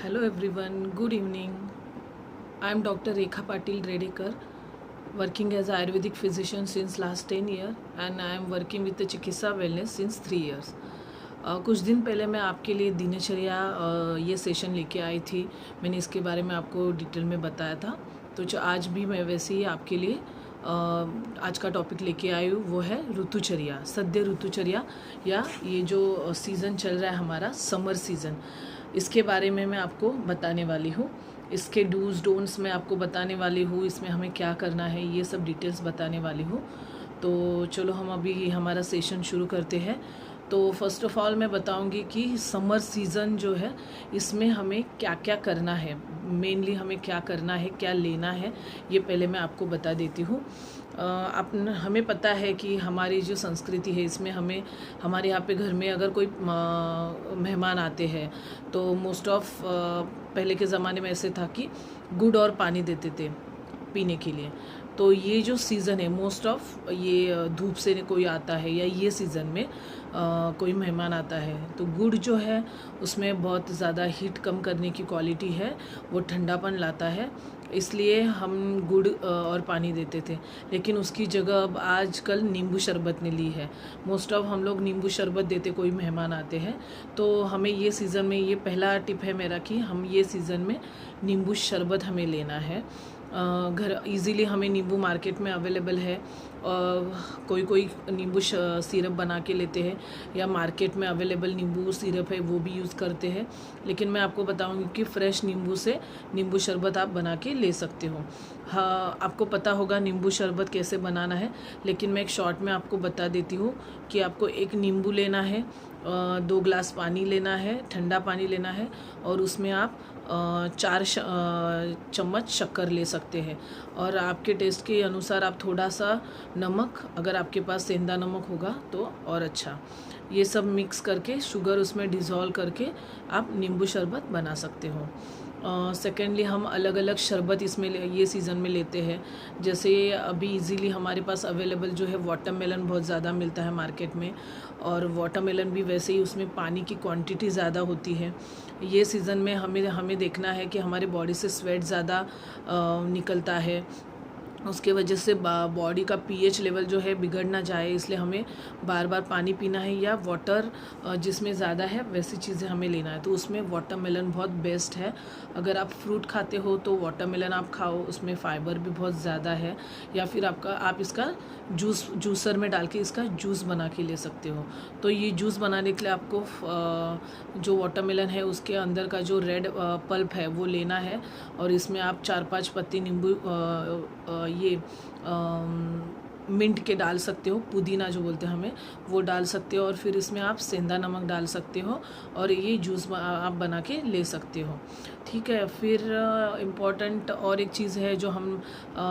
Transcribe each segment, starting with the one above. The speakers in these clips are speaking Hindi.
Hello everyone, good evening. I am Dr. Rekha Patil Redekar, working as an Ayurvedic physician since last 10 years and I am working with the Chikitsa Wellness since 3 years. कुछ दिन पहले मैं आपके लिए दिनचर्या ये सेशन लेके आई थी। मैंने इसके बारे में आपको डिटेल में बताया था। तो जो आज भी मैं वैसे ही आपके लिए आज का टॉपिक लेके आई हूँ, वो है ऋतुचर्या, सद्य ऋतुचर्या या ये जो सीज़न चल रहा है हमारा समर सीज़न, इसके बारे में मैं आपको बताने वाली हूँ। इसके डूज डोंट्स मैं आपको बताने वाली हूँ, इसमें हमें क्या करना है ये सब डिटेल्स बताने वाली हूँ। तो चलो हम अभी हमारा सेशन शुरू करते हैं। तो फर्स्ट ऑफ ऑल मैं बताऊंगी कि समर सीज़न जो है इसमें हमें क्या क्या करना है, मेनली हमें क्या करना है, क्या लेना है, ये पहले मैं आपको बता देती हूँ। हमें पता है कि हमारी जो संस्कृति है इसमें हमें हमारे यहाँ पे घर में अगर कोई मेहमान आते हैं तो मोस्ट ऑफ पहले के ज़माने में ऐसे था कि गुड़ और पानी देते थे पीने के लिए। तो ये जो सीज़न है मोस्ट ऑफ ये धूप से कोई आता है या ये सीज़न में कोई मेहमान आता है तो गुड़ जो है उसमें बहुत ज़्यादा हीट कम करने की क्वालिटी है, वो ठंडापन लाता है, इसलिए हम गुड़ और पानी देते थे। लेकिन उसकी जगह अब आजकल नींबू शरबत ने ली है। मोस्ट ऑफ हम लोग नींबू शरबत देते कोई मेहमान आते हैं। तो हमें ये सीज़न में, ये पहला टिप है मेरा कि हम ये सीज़न में नींबू शरबत हमें लेना है। घर इजीली हमें नींबू मार्केट में अवेलेबल है। कोई कोई नींबू सिरप बना के लेते हैं या मार्केट में अवेलेबल नींबू सिरप है वो भी यूज़ करते हैं। लेकिन मैं आपको बताऊंगी कि फ़्रेश नींबू से नींबू शरबत आप बना के ले सकते हो। हाँ, आपको पता होगा नींबू शरबत कैसे बनाना है, लेकिन मैं एक शॉर्ट में आपको बता देती हूँ कि आपको एक नींबू लेना है, 2 ग्लास पानी लेना है, ठंडा पानी लेना है और उसमें आप 4 चम्मच शक्कर ले सकते हैं और आपके टेस्ट के अनुसार आप थोड़ा सा नमक, अगर आपके पास सेंधा नमक होगा तो और अच्छा, ये सब मिक्स करके शुगर उसमें डिज़ोल्व करके आप नींबू शरबत बना सकते हो। सेकेंडली हम अलग अलग शरबत इसमें ये सीज़न में लेते हैं। जैसे अभी इजीली हमारे पास अवेलेबल जो है वाटरमेलन बहुत ज़्यादा मिलता है मार्केट में, और वाटरमेलन भी वैसे ही उसमें पानी की क्वांटिटी ज़्यादा होती है। ये सीज़न में हमें देखना है कि हमारे बॉडी से स्वेट ज़्यादा निकलता है, उसके वजह से बॉडी का पीएच लेवल जो है बिगड़ ना जाए, इसलिए हमें बार बार पानी पीना है या वाटर जिसमें ज़्यादा है वैसी चीज़ें हमें लेना है। तो उसमें वाटरमेलन बहुत बेस्ट है। अगर आप फ्रूट खाते हो तो वाटरमेलन आप खाओ, उसमें फ़ाइबर भी बहुत ज़्यादा है। या फिर आप इसका जूसर में डाल के इसका जूस बना के ले सकते हो। तो ये जूस बनाने के लिए आपको जो वाटरमेलन है उसके अंदर का जो रेड पल्प है वो लेना है और इसमें आप 4-5 पत्ती नींबू ये मिंट के डाल सकते हो, पुदीना जो बोलते हैं हमें वो डाल सकते हो और फिर इसमें आप सेंधा नमक डाल सकते हो और ये जूस आप बना के ले सकते हो। ठीक है। फिर इम्पॉर्टेंट और एक चीज़ है जो हम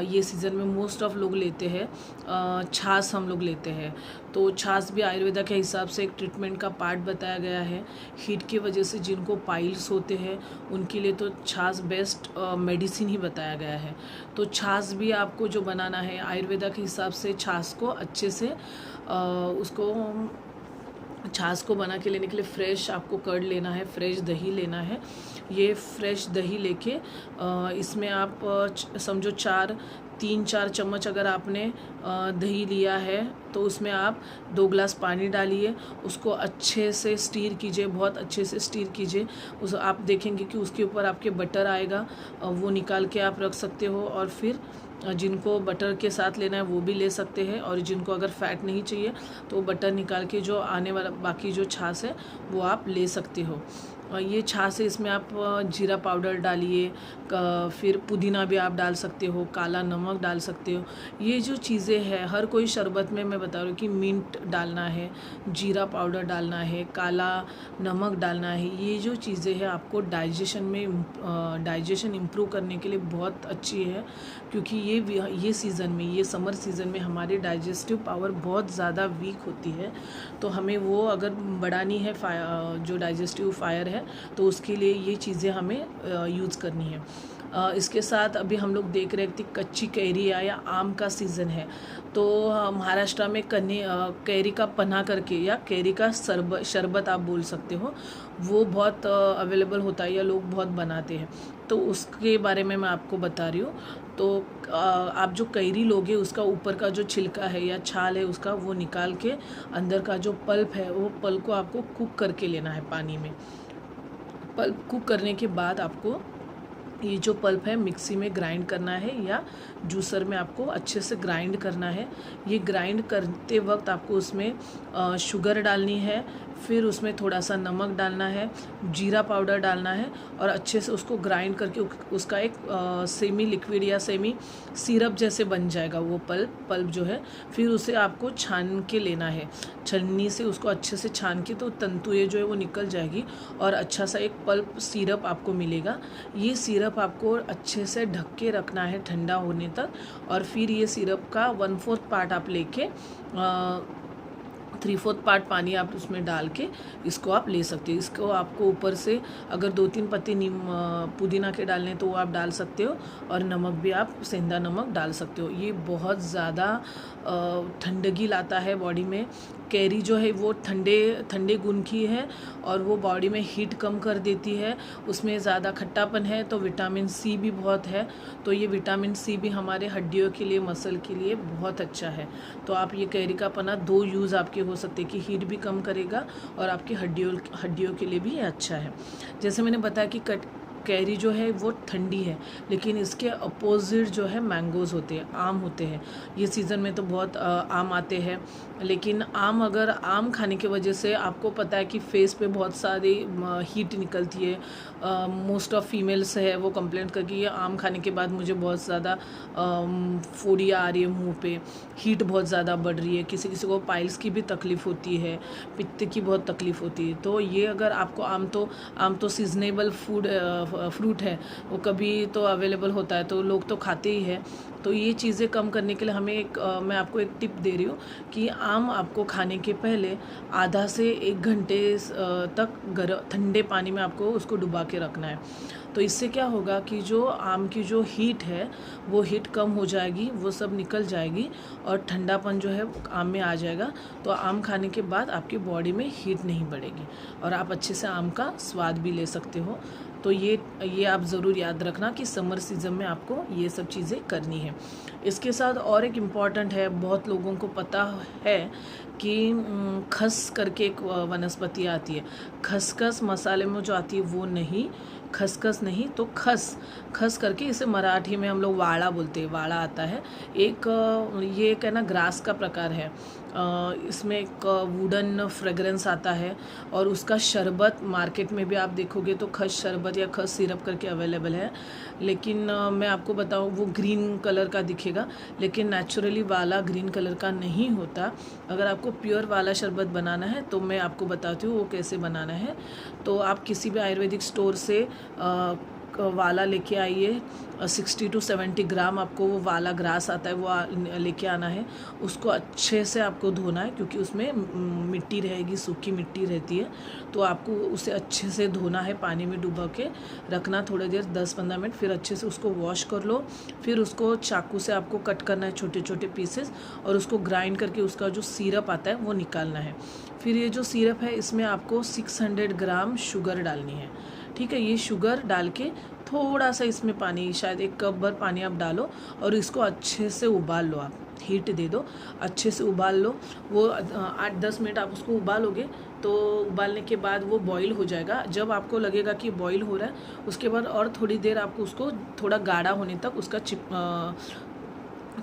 ये सीज़न में मोस्ट ऑफ लोग लेते हैं, छाछ हम लोग लेते हैं। तो छाछ भी आयुर्वेदा के हिसाब से एक ट्रीटमेंट का पार्ट बताया गया है। हीट की वजह से जिनको पाइल्स होते हैं उनके लिए तो छाछ बेस्ट मेडिसिन ही बताया गया है। तो छाछ भी आपको जो बनाना है आयुर्वेदा के हिसाब से छाछ को अच्छे से उसको छाछ को बना के लेने के लिए फ्रेश आपको कर्ड लेना है, फ्रेश दही लेना है। ये फ्रेश दही लेके इसमें आप समझो 3-4 चम्मच अगर आपने दही लिया है तो उसमें आप 2 ग्लास पानी डालिए, उसको अच्छे से स्टीर कीजिए, बहुत अच्छे से स्टीर कीजिए। उस आप देखेंगे कि उसके ऊपर आपके बटर आएगा, वो निकाल के आप रख सकते हो और फिर जिनको बटर के साथ लेना है वो भी ले सकते हैं और जिनको अगर फ़ैट नहीं चाहिए तो बटर निकाल के जो आने वाला बाकी जो छाछ है वो आप ले सकते हो। ये छाछ है, इसमें आप जीरा पाउडर डालिए, फिर पुदीना भी आप डाल सकते हो, काला नमक डाल सकते हो। ये जो चीज़ें हैं हर कोई शरबत में मैं बता रही हूँ कि मिंट डालना है, जीरा पाउडर डालना है, काला नमक डालना है। ये जो चीज़ें हैं आपको डाइजेशन इम्प्रूव करने के लिए बहुत अच्छी है, क्योंकि ये सीज़न में, ये समर सीज़न में हमारी डाइजेस्टिव पावर बहुत ज़्यादा वीक होती है। तो हमें वो अगर बढ़ानी है जो डाइजेस्टिव फायर है तो उसके लिए ये चीज़ें हमें यूज़ करनी है। इसके साथ अभी हम लोग देख रहे थे कच्ची कैरी या आम का सीज़न है, तो महाराष्ट्र में कैरी का पन्ना करके या कैरी का शरबत आप बोल सकते हो, वो बहुत अवेलेबल होता है या लोग बहुत बनाते हैं। तो उसके बारे में मैं आपको बता रही हूँ। तो आप जो कैरी लोगे उसका ऊपर का जो छिलका है या छाल है उसका वो निकाल के अंदर का जो पल्प है वो पल्प को आपको कुक करके लेना है पानी में। पल्प कुक करने के बाद आपको ये जो पल्प है मिक्सी में ग्राइंड करना है या जूसर में आपको अच्छे से ग्राइंड करना है। ये ग्राइंड करते वक्त आपको उसमें शुगर डालनी है, फिर उसमें थोड़ा सा नमक डालना है, जीरा पाउडर डालना है और अच्छे से उसको ग्राइंड करके उसका एक सेमी लिक्विड या सेमी सिरप जैसे बन जाएगा वो पल्प जो है। फिर उसे आपको छान के लेना है, छन्नी से उसको अच्छे से छान के, तो तंतुएं जो है वो निकल जाएगी और अच्छा सा एक पल्प सिरप आपको मिलेगा। ये सिरप आपको अच्छे से ढक के रखना है ठंडा होने तक, और फिर ये सिरप का 1/4 पार्ट आप लेके 3/4 पार्ट पानी आप उसमें डाल के इसको आप ले सकते हो। इसको आपको ऊपर से अगर 2-3 पत्ते पुदीना के डालने तो वो आप डाल सकते हो, और नमक भी आप सेंधा नमक डाल सकते हो। ये बहुत ज़्यादा ठंडगी लाता है बॉडी में। कैरी जो है वो ठंडे गुण की है और वो बॉडी में हीट कम कर देती है। उसमें ज़्यादा खट्टापन है तो विटामिन सी भी बहुत है, तो ये विटामिन सी भी हमारे हड्डियों के लिए, मसल के लिए बहुत अच्छा है। तो आप ये कैरी का पन्ना 2 यूज़ आपके हो सकते हैं कि हीट भी कम करेगा और आपकी हड्डियों के लिए भी अच्छा है। जैसे मैंने बताया कि कैरी जो है वो ठंडी है, लेकिन इसके अपोजिट जो है मैंगोज़ होते हैं, आम होते हैं। ये सीज़न में तो बहुत आम आते हैं, लेकिन अगर आम खाने की वजह से आपको पता है कि फेस पे बहुत सारी हीट निकलती है। मोस्ट ऑफ फीमेल्स है वो कंप्लेंट करके ये आम खाने के बाद मुझे बहुत ज़्यादा फोड़ियाँ आ रही है मुंह पे, हीट बहुत ज़्यादा बढ़ रही है। किसी किसी को पाइल्स की भी तकलीफ़ होती है, पित्त की बहुत तकलीफ़ होती है। तो ये अगर आपको आम तो सीजनेबल फ्रूट है, वो कभी तो अवेलेबल होता है तो लोग तो खाते ही है। तो ये चीज़ें कम करने के लिए मैं आपको एक टिप दे रही हूँ कि आम आपको खाने के पहले आधा से 1 घंटे तक ठंडे पानी में आपको उसको डुबा के रखना है। तो इससे क्या होगा कि जो आम की जो हीट है वो हीट कम हो जाएगी, वो सब निकल जाएगी और ठंडापन जो है आम में आ जाएगा। तो आम खाने के बाद आपकी बॉडी में हीट नहीं बढ़ेगी और आप अच्छे से आम का स्वाद भी ले सकते हो। तो ये आप ज़रूर याद रखना कि समर सीज़न में आपको ये सब चीज़ें करनी है। इसके साथ और एक इम्पॉर्टेंट है, बहुत लोगों को पता है कि खस करके एक वनस्पति आती है। खसखस मसाले में जो आती है वो नहीं, खसखस नहीं तो खस करके, इसे मराठी में हम लोग वाड़ा बोलते हैं, वाड़ा आता है। ये एक है ना ग्रास का प्रकार है। इसमें एक वुडन फ्रेगरेंस आता है और उसका शरबत मार्केट में भी आप देखोगे तो खस शरबत या खस सिरप करके अवेलेबल है। लेकिन मैं आपको बताऊँ वो ग्रीन कलर का दिखेगा, लेकिन नेचुरली वाला ग्रीन कलर का नहीं होता। अगर आपको प्योर वाला शरबत बनाना है तो मैं आपको बताती हूँ वो कैसे बनाना है। तो आप किसी भी आयुर्वेदिक स्टोर से वाला लेके आइए। 60 to 70 ग्राम आपको वो वाला ग्रास आता है वो लेके आना है। उसको अच्छे से आपको धोना है क्योंकि उसमें मिट्टी रहेगी, सूखी मिट्टी रहती है। तो आपको उसे अच्छे से धोना है, पानी में डुबा के रखना थोड़ी देर, 10-15 मिनट। फिर अच्छे से उसको वॉश कर लो। फिर उसको चाकू से आपको कट करना है छोटे छोटे पीसेस और उसको ग्राइंड करके उसका जो सिरप आता है वो निकालना है। फिर ये जो सिरप है इसमें आपको 600 ग्राम शुगर डालनी है। ठीक है, ये शुगर डाल के थोड़ा सा इसमें पानी, शायद 1 कप भर पानी आप डालो और इसको अच्छे से उबाल लो। आप हीट दे दो, अच्छे से उबाल लो। वो 8-10 मिनट आप उसको उबालोगे तो उबालने के बाद वो बॉईल हो जाएगा। जब आपको लगेगा कि बॉईल हो रहा है उसके बाद और थोड़ी देर आपको उसको थोड़ा गाढ़ा होने तक, उसका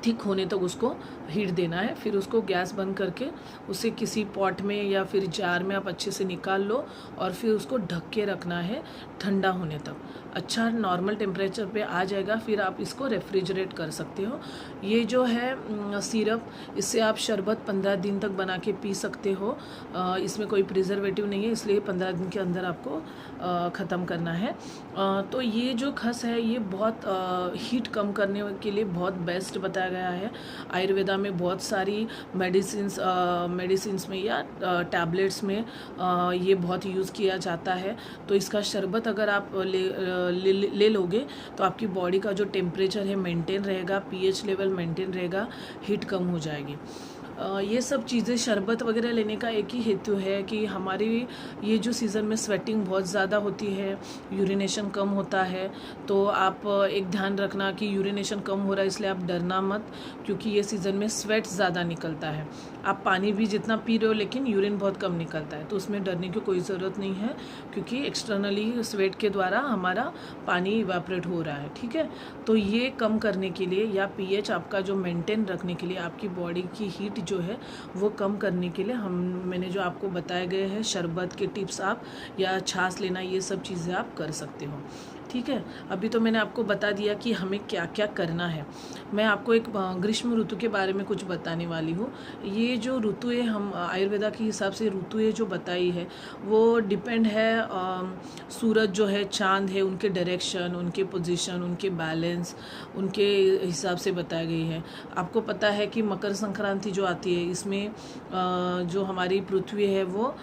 थिक होने तक उसको हीट देना है। फिर उसको गैस बंद करके उसे किसी पॉट में या फिर जार में आप अच्छे से निकाल लो और फिर उसको ढक के रखना है ठंडा होने तक। अच्छा नॉर्मल टेम्परेचर पे आ जाएगा, फिर आप इसको रेफ्रिजरेट कर सकते हो। ये जो है सिरप, इससे आप शरबत 15 दिन तक बना के पी सकते हो। इसमें कोई प्रिजर्वेटिव नहीं है, इसलिए 15 दिन के अंदर आपको ख़त्म करना है। तो ये जो खस है ये बहुत हीट कम करने के लिए बहुत बेस्ट बताया बताया गया है। आयुर्वेदा में बहुत सारी मेडिसिन्स में या टैबलेट्स में ये बहुत यूज़ किया जाता है। तो इसका शरबत अगर आप ले लोगे तो आपकी बॉडी का जो टेम्परेचर है मेंटेन रहेगा, पीएच लेवल मेंटेन रहेगा, हीट कम हो जाएगी। ये सब चीज़ें शरबत वगैरह लेने का एक ही हेतु है कि हमारी ये जो सीज़न में स्वेटिंग बहुत ज़्यादा होती है, यूरिनेशन कम होता है। तो आप एक ध्यान रखना कि यूरिनेशन कम हो रहा है, इसलिए आप डरना मत, क्योंकि ये सीज़न में स्वेट ज़्यादा निकलता है। आप पानी भी जितना पी रहे हो लेकिन यूरिन बहुत कम निकलता है, तो उसमें डरने की कोई ज़रूरत नहीं है, क्योंकि एक्सटर्नली स्वेट के द्वारा हमारा पानी इवेपोरेट हो रहा है। ठीक है, तो ये कम करने के लिए या पीएच आपका जो मेंटेन रखने के लिए, आपकी बॉडी की हीट जो है वो कम करने के लिए मैंने जो आपको बताए गए हैं शरबत के टिप्स आप या छाछ लेना, ये सब चीज़ें आप कर सकते हो। ठीक है, अभी तो मैंने आपको बता दिया कि हमें क्या क्या करना है। मैं आपको एक ग्रीष्म ऋतु के बारे में कुछ बताने वाली हूँ। ये जो ऋतुएँ हम आयुर्वेदा के हिसाब से ऋतुएँ जो बताई है वो डिपेंड है सूरज जो है, चांद है, उनके डायरेक्शन, उनके पोजीशन, उनके बैलेंस, उनके हिसाब से बताई गई है। आपको पता है कि मकर संक्रांति जो आती है इसमें जो हमारी पृथ्वी है वो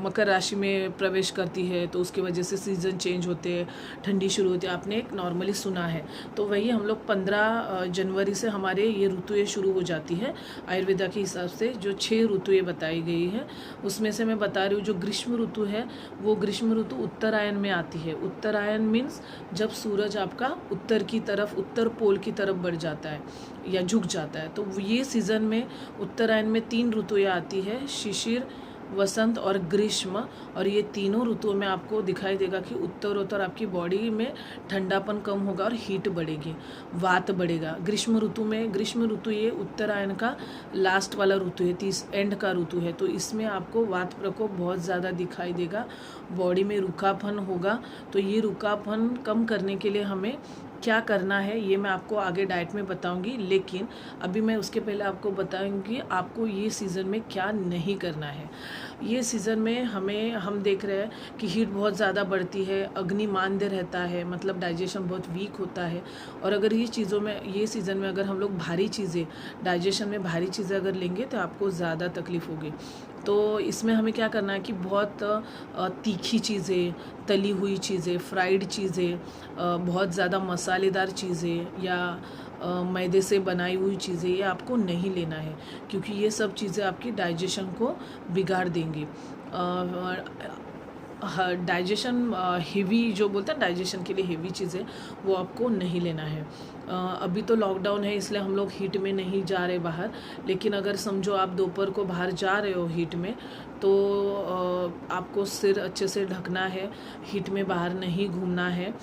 मकर राशि में प्रवेश करती है, तो उसकी वजह से सीज़न चेंज होते हैं, ठंडी शुरू होती है, आपने एक नॉर्मली सुना है। तो वही हम लोग 15 जनवरी से हमारे ये ऋतुएँ शुरू हो जाती है। आयुर्वेदा के हिसाब से जो 6 ऋतुएँ बताई गई है उसमें से मैं बता रही हूँ जो ग्रीष्म ऋतु है वो ग्रीष्म ऋतु उत्तरायण में आती है। उत्तरायण मीन्स जब सूरज आपका उत्तर की तरफ, उत्तर पोल की तरफ बढ़ जाता है या झुक जाता है। तो ये सीज़न में उत्तरायण में 3 ऋतुएँ आती है, शिशिर, वसंत और ग्रीष्म। और ये तीनों ऋतुओं में आपको दिखाई देगा कि उत्तर आपकी बॉडी में ठंडापन कम होगा और हीट बढ़ेगी, वात बढ़ेगा। ग्रीष्म ऋतु ये उत्तरायण का लास्ट वाला ऋतु है, एंड का ऋतु है। तो इसमें आपको वात प्रकोप बहुत ज़्यादा दिखाई देगा, बॉडी में रूखापन होगा। तो ये रूखापन कम करने के लिए हमें क्या करना है ये मैं आपको आगे डाइट में बताऊंगी, लेकिन अभी मैं उसके पहले आपको बताऊंगी आपको ये सीज़न में क्या नहीं करना है। ये सीज़न में हम देख रहे हैं कि हीट बहुत ज़्यादा बढ़ती है, अग्नि मांद्य रहता है, मतलब डाइजेशन बहुत वीक होता है। और अगर ये सीज़न में अगर हम लोग भारी चीज़ें, डाइजेशन में भारी चीज़ें अगर लेंगे तो आपको ज़्यादा तकलीफ़ होगी। तो इसमें हमें क्या करना है कि बहुत तीखी चीज़ें, तली हुई चीज़ें, फ्राइड चीज़ें, बहुत ज़्यादा मसालेदार चीज़ें या मैदे से बनाई हुई चीज़ें ये आपको नहीं लेना है, क्योंकि ये सब चीज़ें आपकी डाइजेशन को बिगाड़ देंगी। डाइजेशन हेवी जो बोलते हैं, डाइजेशन के लिए हेवी चीज़ें वो आपको नहीं लेना है। अभी तो लॉकडाउन है इसलिए हम लोग हीट में नहीं जा रहे बाहर, लेकिन अगर समझो आप दोपहर को बाहर जा रहे हो हीट में, तो आपको सिर अच्छे से ढकना है, हीट में बाहर नहीं घूमना है।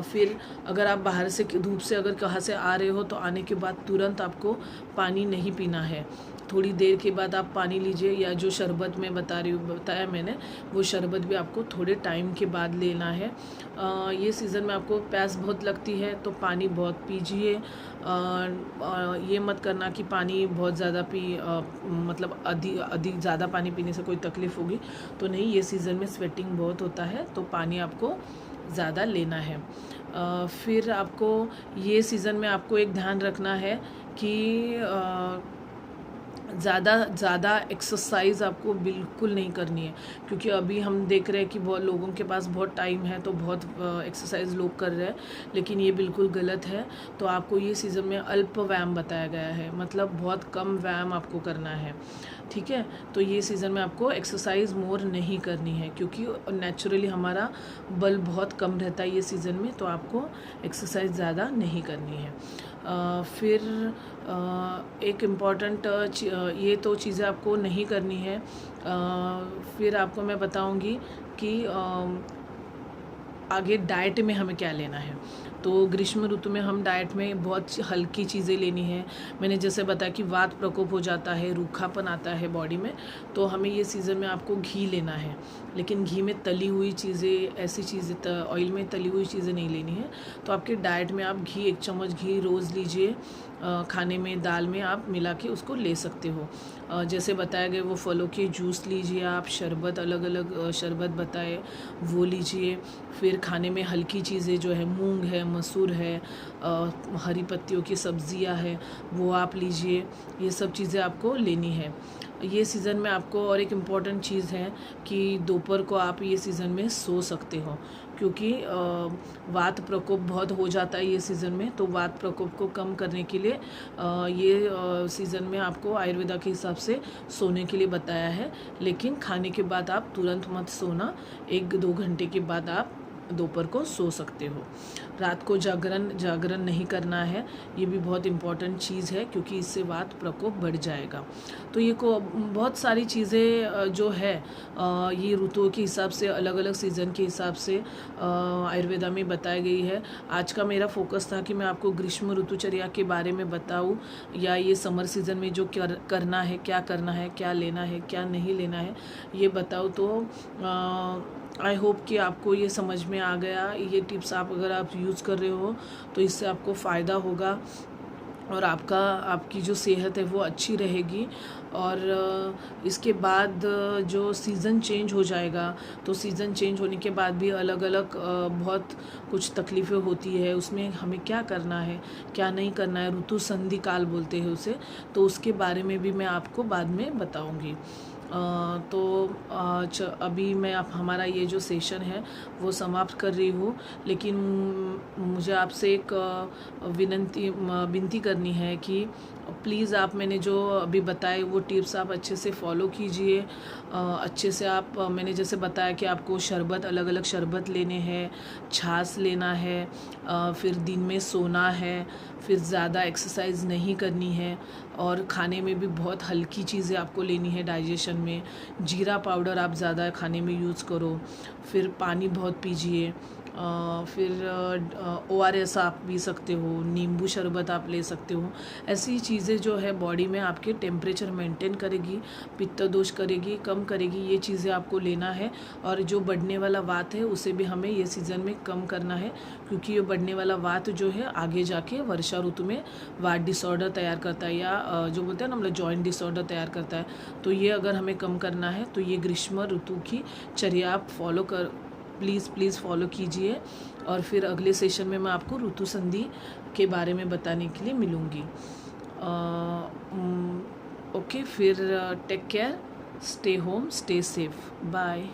फिर अगर आप बाहर से धूप से अगर कहाँ से आ रहे हो तो आने के बाद तुरंत आपको पानी नहीं पीना है, थोड़ी देर के बाद आप पानी लीजिए, या जो शरबत मैं बताया मैंने वो शरबत भी आपको थोड़े टाइम के बाद लेना है। ये सीज़न में आपको प्यास बहुत लगती है तो पानी बहुत पीजिए। ये मत करना कि पानी बहुत ज़्यादा मतलब अधिक ज़्यादा पानी पीने से कोई तकलीफ़ होगी, तो नहीं। ये सीज़न में स्वेटिंग बहुत होता है तो पानी आपको ज़्यादा लेना है। फिर आपको ये सीज़न में आपको एक ध्यान रखना है कि ज़्यादा एक्सरसाइज आपको बिल्कुल नहीं करनी है, क्योंकि अभी हम देख रहे हैं कि बहुत लोगों के पास बहुत टाइम है तो बहुत एक्सरसाइज लोग कर रहे हैं, लेकिन ये बिल्कुल गलत है। तो आपको ये सीज़न में अल्प व्यायाम बताया गया है, मतलब बहुत कम व्यायाम आपको करना है। ठीक है, तो ये सीज़न में आपको एक्सरसाइज मोर नहीं करनी है, क्योंकि नेचुरली हमारा बल बहुत कम रहता है ये सीज़न में, तो आपको एक्सरसाइज ज़्यादा नहीं करनी है। फिर एक इम्पॉर्टेंट ये तो चीज़ें आपको नहीं करनी है। फिर आपको मैं बताऊंगी कि आगे डाइट में हमें क्या लेना है। तो ग्रीष्म ऋतु में हम डाइट में बहुत हल्की चीज़ें लेनी है। मैंने जैसे बताया कि वात प्रकोप हो जाता है, रूखापन आता है बॉडी में, तो हमें ये सीज़न में आपको घी लेना है, लेकिन घी में तली हुई चीज़ें, ऐसी चीज़ें ऑयल में तली हुई चीज़ें नहीं लेनी है। तो आपके डाइट में आप 1 चम्मच घी रोज़ लीजिए, खाने में दाल में आप मिला के उसको ले सकते हो। जैसे बताया गया वो फलों के जूस लीजिए आप, शरबत अलग अलग शरबत बताए वो लीजिए। फिर खाने में हल्की चीज़ें जो है मूंग है, मसूर है, हरी पत्तियों की सब्जियां है वो आप लीजिए। ये सब चीज़ें आपको लेनी है। ये सीज़न में आपको और एक इम्पॉर्टेंट चीज़ है कि दोपहर को आप ये सीज़न में सो सकते हो, क्योंकि वात प्रकोप बहुत हो जाता है ये सीज़न में। तो वात प्रकोप को कम करने के लिए ये सीज़न में आपको आयुर्वेदा के हिसाब से सोने के लिए बताया है। लेकिन खाने के बाद आप तुरंत मत सोना, 1-2 घंटे के बाद आप दोपहर को सो सकते हो। रात को जागरण नहीं करना है, ये भी बहुत इम्पॉर्टेंट चीज़ है, क्योंकि इससे वात प्रकोप बढ़ जाएगा। तो ये बहुत सारी चीज़ें जो है ये ऋतुओं के हिसाब से, अलग अलग सीज़न के हिसाब से आयुर्वेदा में बताई गई है। आज का मेरा फोकस था कि मैं आपको ग्रीष्म ऋतुचर्या के बारे में बताऊँ, या ये समर सीज़न में जो करना है, क्या लेना है, क्या नहीं लेना है, ये बताऊँ। तो आई होप कि आपको ये समझ में आ गया। ये टिप्स अगर आप यूज़ कर रहे हो तो इससे आपको फ़ायदा होगा और आपकी जो सेहत है वो अच्छी रहेगी। और इसके बाद जो सीज़न चेंज हो जाएगा, तो सीज़न चेंज होने के बाद भी अलग अलग बहुत कुछ तकलीफ़ें होती है। उसमें हमें क्या करना है, क्या नहीं करना है, ऋतु संधि काल बोलते हैं उसे। तो उसके बारे में भी मैं आपको बाद में बताऊंगी। तो अभी मैं हमारा ये जो सेशन है वो समाप्त कर रही हूँ। लेकिन मुझे आपसे एक विनती करनी है कि प्लीज़ आप मैंने जो अभी बताए वो टिप्स आप अच्छे से फॉलो कीजिए। अच्छे से आप मैंने जैसे बताया कि आपको शरबत, अलग अलग शरबत लेने हैं, छाछ लेना है, फिर दिन में सोना है, फिर ज़्यादा एक्सरसाइज नहीं करनी है, और खाने में भी बहुत हल्की चीज़ें आपको लेनी है डाइजेशन में। जीरा पाउडर आप ज़्यादा खाने में यूज़ करो, फिर पानी बहुत पीजिए, फिर ORS आप पी सकते हो, नींबू शरबत आप ले सकते हो। ऐसी चीज़ें जो है बॉडी में आपके टेम्परेचर मेंटेन करेगी, पित्त दोष करेगी, कम करेगी। ये चीज़ें आपको लेना है। और जो बढ़ने वाला वात है उसे भी हमें ये सीज़न में कम करना है, क्योंकि ये बढ़ने वाला वात जो है आगे जाके वर्षा ऋतु में वात डिसऑर्डर तैयार करता है, या जो बोलते हैं ना मतलब जॉइंट डिसऑर्डर तैयार करता है। तो ये अगर हमें कम करना है तो ये ग्रीष्म ऋतु की चर्या आप प्लीज़ फॉलो कीजिए। और फिर अगले सेशन में मैं आपको ऋतु संधि के बारे में बताने के लिए मिलूँगी। ओके, फिर take care, stay home, stay safe, bye.